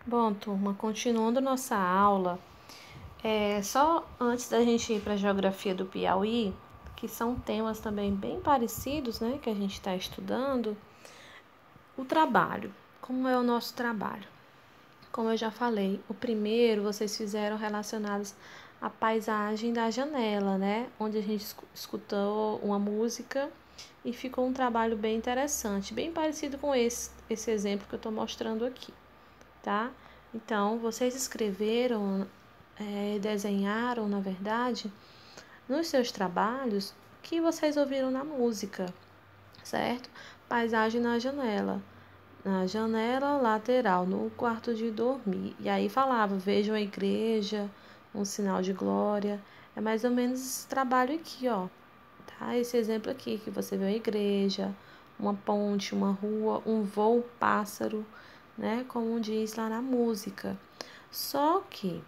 Bom, turma, continuando nossa aula, só antes da gente ir para a geografia do Piauí, que são temas também bem parecidos, né, que a gente está estudando, o trabalho. Como é o nosso trabalho? Como eu já falei, o primeiro vocês fizeram relacionados à paisagem da janela, né, onde a gente escutou uma música e ficou um trabalho bem interessante, bem parecido com esse exemplo que eu estou mostrando aqui, tá? Então, vocês escreveram, desenharam, na verdade, nos seus trabalhos, o que vocês ouviram na música, certo? Paisagem na janela lateral, no quarto de dormir. E aí falava, vejam a igreja, um sinal de glória. É mais ou menos esse trabalho aqui, ó, tá? Esse exemplo aqui, que você vê uma igreja, uma ponte, uma rua, um voo pássaro, né? Como diz lá na música. Só que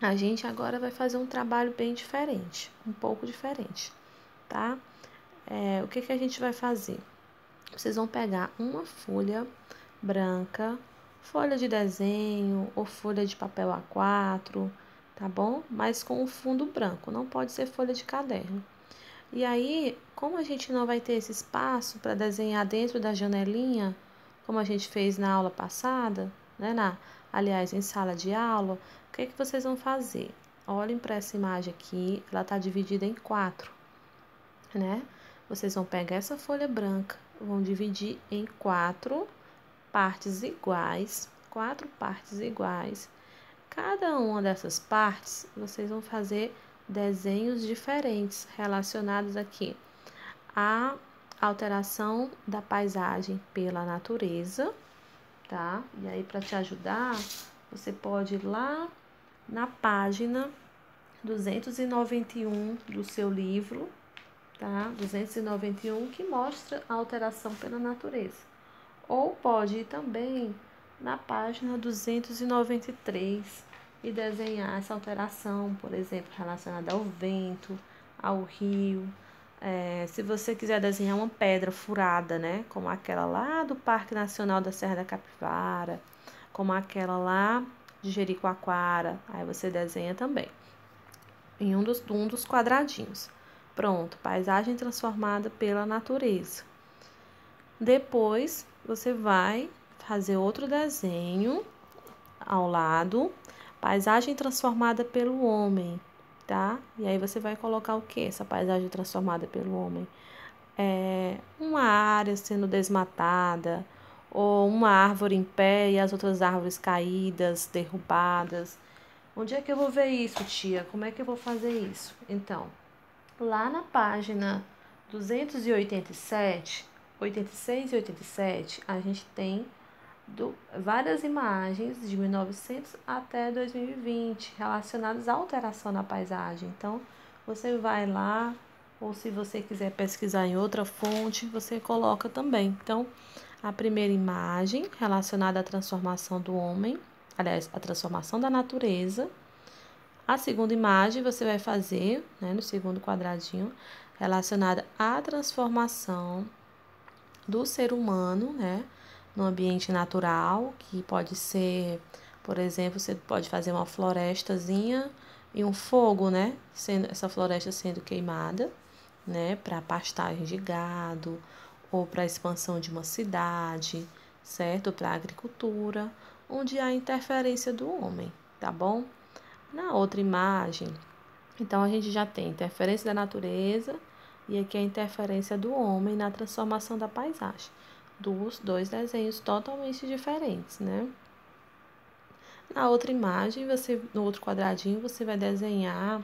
a gente agora vai fazer um trabalho bem diferente, um pouco diferente, tá? O que a gente vai fazer? Vocês vão pegar uma folha branca, folha de desenho ou folha de papel A4, tá bom? Mas com o fundo branco, não pode ser folha de caderno. E aí, como a gente não vai ter esse espaço para desenhar dentro da janelinha, como a gente fez na aula passada, né, aliás, em sala de aula, o que vocês vão fazer? Olhem para essa imagem aqui, ela está dividida em quatro, né? Vocês vão pegar essa folha branca, vão dividir em quatro partes iguais, Cada uma dessas partes, vocês vão fazer desenhos diferentes relacionados aqui à alteração da paisagem pela natureza, tá? E aí, para te ajudar, você pode ir lá na página 291 do seu livro, tá? 291, que mostra a alteração pela natureza. Ou pode ir também na página 293 e desenhar essa alteração, por exemplo, relacionada ao vento, ao rio. Se você quiser desenhar uma pedra furada, né, como aquela lá do Parque Nacional da Serra da Capivara, como aquela lá de Jericoacoara, aí você desenha também em um dos quadradinhos. Pronto, paisagem transformada pela natureza. Depois, você vai fazer outro desenho ao lado, paisagem transformada pelo homem, tá? E aí você vai colocar o que? Essa paisagem transformada pelo homem? Uma área sendo desmatada, ou uma árvore em pé e as outras árvores caídas, derrubadas. Onde é que eu vou ver isso, tia? Como é que eu vou fazer isso? Então, lá na página 287, 86 e 87, a gente tem várias imagens de 1900 até 2020 relacionadas à alteração na paisagem. Então, você vai lá, ou se você quiser pesquisar em outra fonte, você coloca também. Então, a primeira imagem relacionada à transformação do homem, aliás, a transformação da natureza. A segunda imagem você vai fazer, né, no segundo quadradinho, relacionada à transformação do ser humano, né, no ambiente natural, que pode ser, por exemplo, você pode fazer uma florestazinha e um fogo, né, essa floresta sendo queimada, né, para pastagem de gado ou para a expansão de uma cidade, certo? Para a agricultura, onde há interferência do homem, tá bom? Na outra imagem, então a gente já tem interferência da natureza e aqui a interferência do homem na transformação da paisagem. Dos dois desenhos totalmente diferentes, né? Na outra imagem, no outro quadradinho, você vai desenhar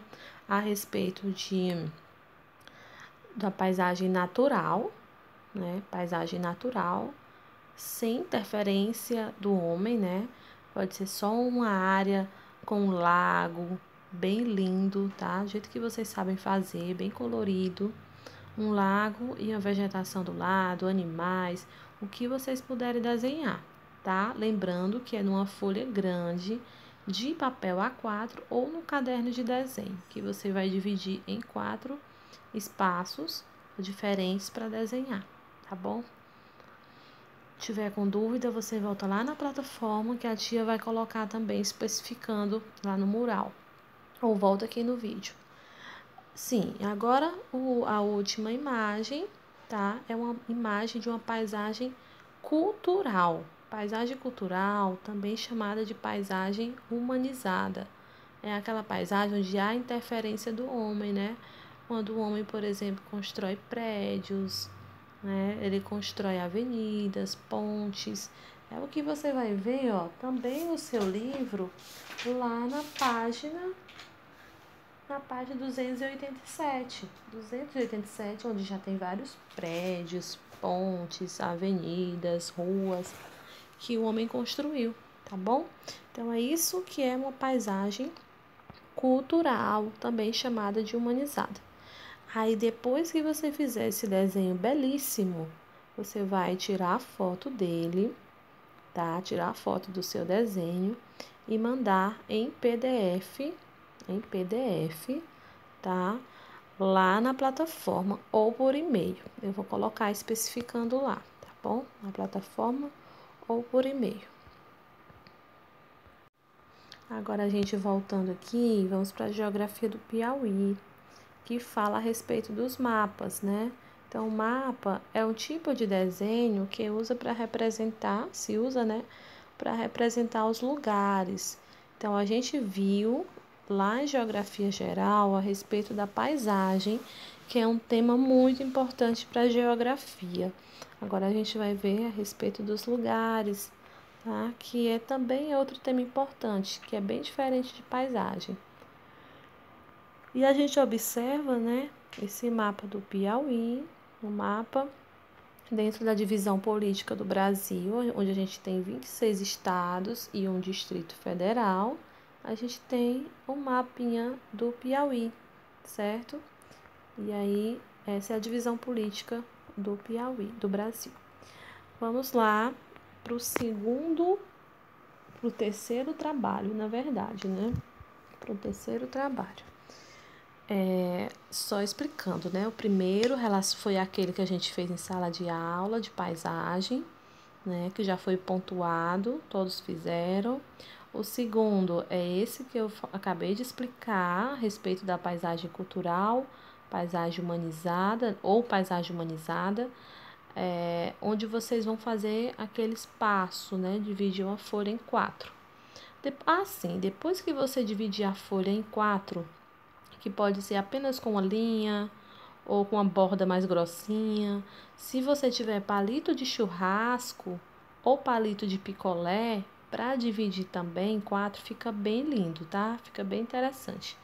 a respeito da paisagem natural, né? Paisagem natural, sem interferência do homem, né? Pode ser só uma área com um lago bem lindo, tá? Do jeito que vocês sabem fazer, bem colorido. Um lago e a vegetação do lado, animais, o que vocês puderem desenhar, tá? Lembrando que é numa folha grande de papel A4 ou no caderno de desenho, que você vai dividir em 4 espaços diferentes para desenhar, tá bom? tiver com dúvida, você volta lá na plataforma que a tia vai colocar também especificando lá no mural. Ou volta aqui no vídeo. Sim, agora a última imagem, tá? É uma imagem de uma paisagem cultural. Paisagem cultural, também chamada de paisagem humanizada. É aquela paisagem onde há interferência do homem, né? Quando o homem, por exemplo, constrói prédios, né? Ele constrói avenidas, pontes. É o que você vai ver, ó, também no seu livro, lá na página 287. 287, onde já tem vários prédios, pontes, avenidas, ruas que o homem construiu, tá bom? Então, é isso que é uma paisagem cultural, também chamada de humanizada. Aí, depois que você fizer esse desenho belíssimo, você vai tirar a foto dele, tá? Tirar a foto do seu desenho e mandar em PDF, tá? Lá na plataforma ou por e-mail. Eu vou colocar especificando lá, tá bom? Na plataforma ou por e-mail. Agora a gente voltando aqui, vamos para a geografia do Piauí, que fala a respeito dos mapas, né? Então, o mapa é um tipo de desenho que se usa, né, para representar os lugares. Então, a gente viu lá em Geografia Geral a respeito da paisagem, que é um tema muito importante para a geografia. Agora, a gente vai ver a respeito dos lugares, tá? Que é também outro tema importante, que é bem diferente de paisagem. E a gente observa, né, esse mapa do Piauí, um mapa dentro da divisão política do Brasil, onde a gente tem 26 estados e um distrito federal. A gente tem o mapinha do Piauí, certo? E aí, essa é a divisão política do Piauí, do Brasil. Vamos lá para o terceiro trabalho, na verdade, né? Para o terceiro trabalho. Só explicando, né? O primeiro foi aquele que a gente fez em sala de aula, de paisagem, né? Que já foi pontuado, todos fizeram. O segundo é esse que eu acabei de explicar a respeito da paisagem cultural, paisagem humanizada ou paisagem humanizada, onde vocês vão fazer aquele espaço, né? Dividir uma folha em 4. Depois que você dividir a folha em 4, que pode ser apenas com uma linha ou com uma borda mais grossinha. Se você tiver palito de churrasco ou palito de picolé, para dividir também em 4, fica bem lindo, tá? Fica bem interessante.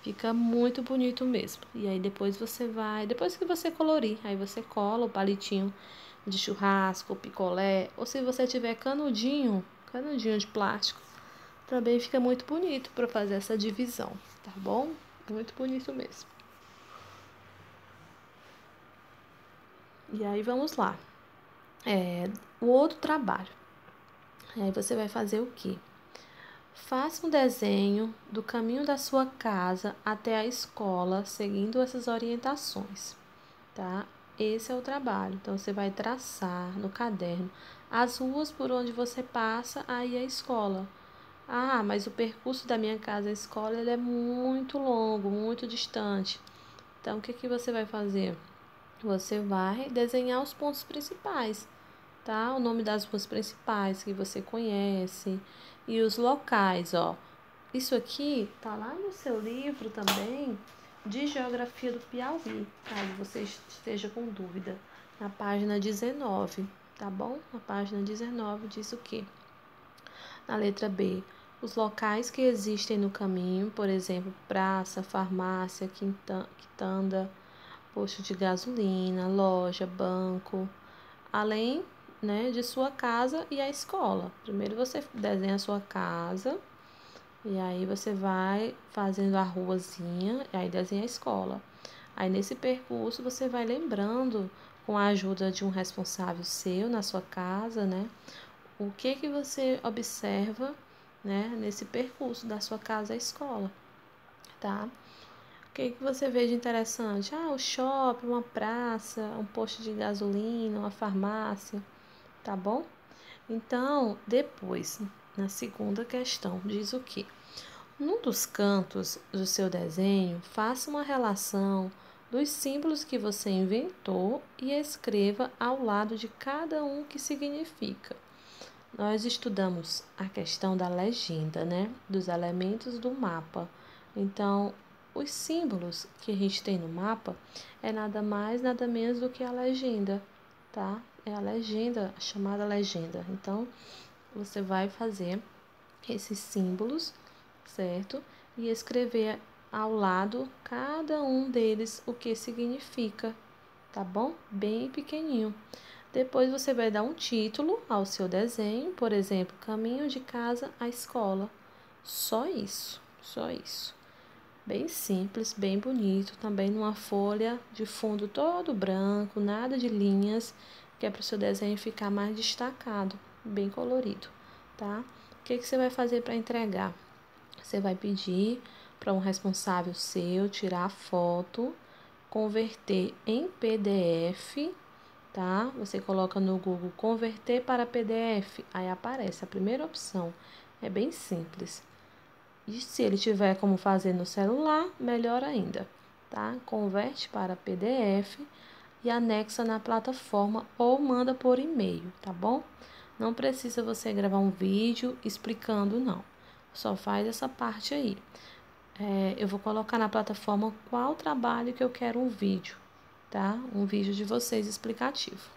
Fica muito bonito mesmo. E aí depois que você colorir, aí você cola o palitinho de churrasco, picolé, ou se você tiver canudinho de plástico, também fica muito bonito para fazer essa divisão, tá bom? Muito bonito mesmo. E aí vamos lá. O outro trabalho. Aí você vai fazer o quê? Faça um desenho do caminho da sua casa até a escola, seguindo essas orientações, tá? Esse é o trabalho. Então, você vai traçar no caderno as ruas por onde você passa aí a escola. Ah, mas o percurso da minha casa à escola ele é muito longo, muito distante. Então, o que você vai fazer? Você vai desenhar os pontos principais, tá? O nome das ruas principais que você conhece e os locais, ó. Isso aqui tá lá no seu livro também de Geografia do Piauí, caso você esteja com dúvida, na página 19, tá bom? Na página 19 diz o quê? Na letra B, os locais que existem no caminho, por exemplo, praça, farmácia, quitanda, posto de gasolina, loja, banco, além, né, de sua casa e a escola. Primeiro você desenha a sua casa e aí você vai fazendo a ruazinha e aí desenha a escola. Aí nesse percurso você vai lembrando, com a ajuda de um responsável seu na sua casa, né, o que você observa, né, nesse percurso da sua casa à escola, tá? O que você vê de interessante? Ah, o shopping, uma praça, um posto de gasolina, uma farmácia, tá bom? Então, depois, na segunda questão, diz o quê? Num dos cantos do seu desenho, faça uma relação dos símbolos que você inventou e escreva ao lado de cada um o que significa. Nós estudamos a questão da legenda, né? Dos elementos do mapa. Então, os símbolos que a gente tem no mapa é nada mais, nada menos do que a legenda, tá? É a legenda, a chamada legenda. Então, você vai fazer esses símbolos, certo? E escrever ao lado cada um deles o que significa, tá bom? Bem pequenininho. Depois você vai dar um título ao seu desenho, por exemplo, caminho de casa à escola. Só isso, só isso. Bem simples, bem bonito, também numa folha de fundo todo branco, nada de linhas, que é para o seu desenho ficar mais destacado, bem colorido, tá? O que você vai fazer para entregar? Você vai pedir para um responsável seu tirar a foto, converter em PDF, tá? Você coloca no Google converter para PDF, aí aparece a primeira opção. É bem simples. E se ele tiver como fazer no celular, melhor ainda, tá? Converte para PDF e anexa na plataforma ou manda por e-mail, tá bom? Não precisa você gravar um vídeo explicando, não. Só faz essa parte aí. Eu vou colocar na plataforma qual trabalho que eu quero um vídeo, tá? Um vídeo de vocês explicativo.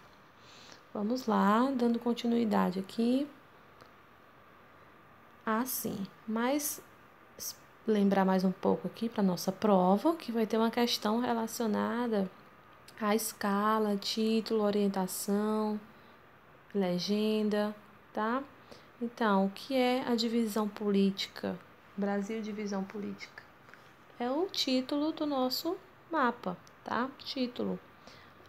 Vamos lá, dando continuidade aqui. Sim, mas lembrar mais um pouco aqui para nossa prova, que vai ter uma questão relacionada à escala, título, orientação, legenda, tá? Então, o que é a divisão política? Brasil divisão política. É o título do nosso mapa, tá? Título.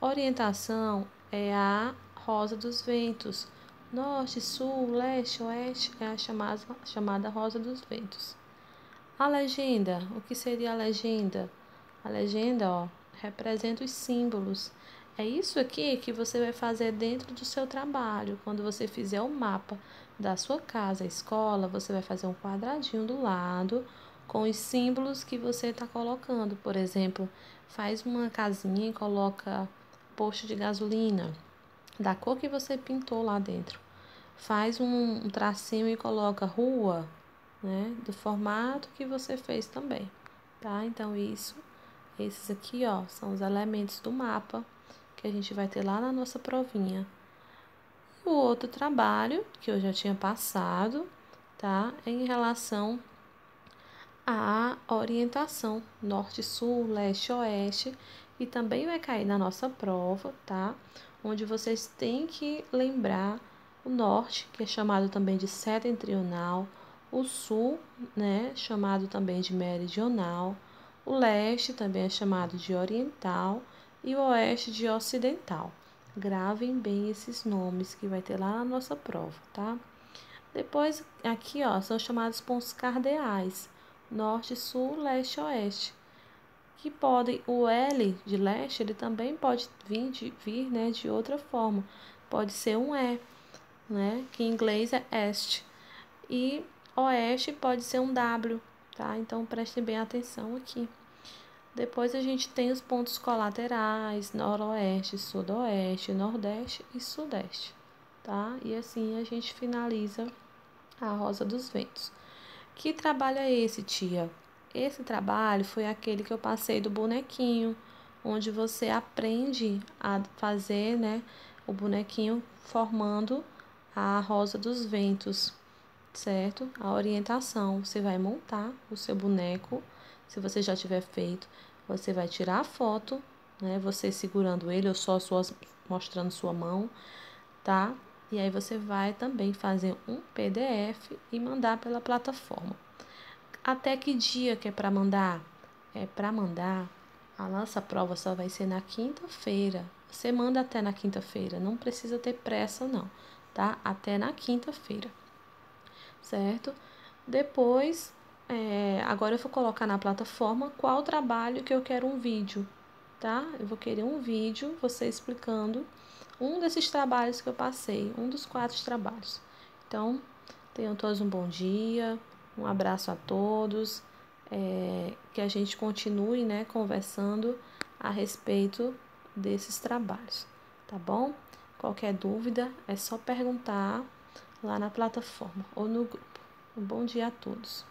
Orientação é a rosa dos ventos. Norte, sul, leste, oeste é a chamada rosa dos ventos. A legenda, o que seria a legenda? A legenda, representa os símbolos. É isso aqui que você vai fazer dentro do seu trabalho. Quando você fizer o mapa da sua casa, escola, você vai fazer um quadradinho do lado com os símbolos que você está colocando. Por exemplo, faz uma casinha e coloca posto de gasolina, da cor que você pintou lá dentro. Faz um tracinho e coloca rua, né, do formato que você fez também, tá? Então, esses aqui, são os elementos do mapa que a gente vai ter lá na nossa provinha. O outro trabalho que eu já tinha passado, tá? É em relação à orientação norte, sul, leste, oeste, e também vai cair na nossa prova, tá? Onde vocês têm que lembrar o norte, que é chamado também de setentrional, o sul, né, chamado também de meridional, o leste também é chamado de oriental e o oeste de ocidental. Gravem bem esses nomes que vai ter lá na nossa prova, tá? Depois, aqui, são chamados pontos cardeais, norte, sul, leste, oeste, que podem, o L de leste, ele também pode vir, né, de outra forma. Pode ser um E, né, que em inglês é est. E oeste pode ser um W, tá? Então, prestem bem atenção aqui. Depois a gente tem os pontos colaterais, noroeste, sudoeste, nordeste e sudeste, tá? E assim a gente finaliza a Rosa dos Ventos. Que trabalho é esse, tia? Esse trabalho foi aquele que eu passei do bonequinho, onde você aprende a fazer, né, o bonequinho formando a Rosa dos Ventos, certo? A orientação, você vai montar o seu boneco, se você já tiver feito, você vai tirar a foto, né, você segurando ele ou só mostrando sua mão, tá? E aí você vai também fazer um PDF e mandar pela plataforma. Até que dia que é para mandar? É para mandar, a nossa prova só vai ser na quinta-feira. Você manda até na quinta-feira, não precisa ter pressa não, tá? Até na quinta-feira, certo? Depois, agora eu vou colocar na plataforma qual trabalho que eu quero um vídeo, tá? Eu vou querer um vídeo, você explicando um desses trabalhos que eu passei, um dos 4 trabalhos. Então, tenham todos um bom dia, um abraço a todos, que a gente continue, né, conversando a respeito desses trabalhos, tá bom? Qualquer dúvida é só perguntar lá na plataforma ou no grupo. Um bom dia a todos.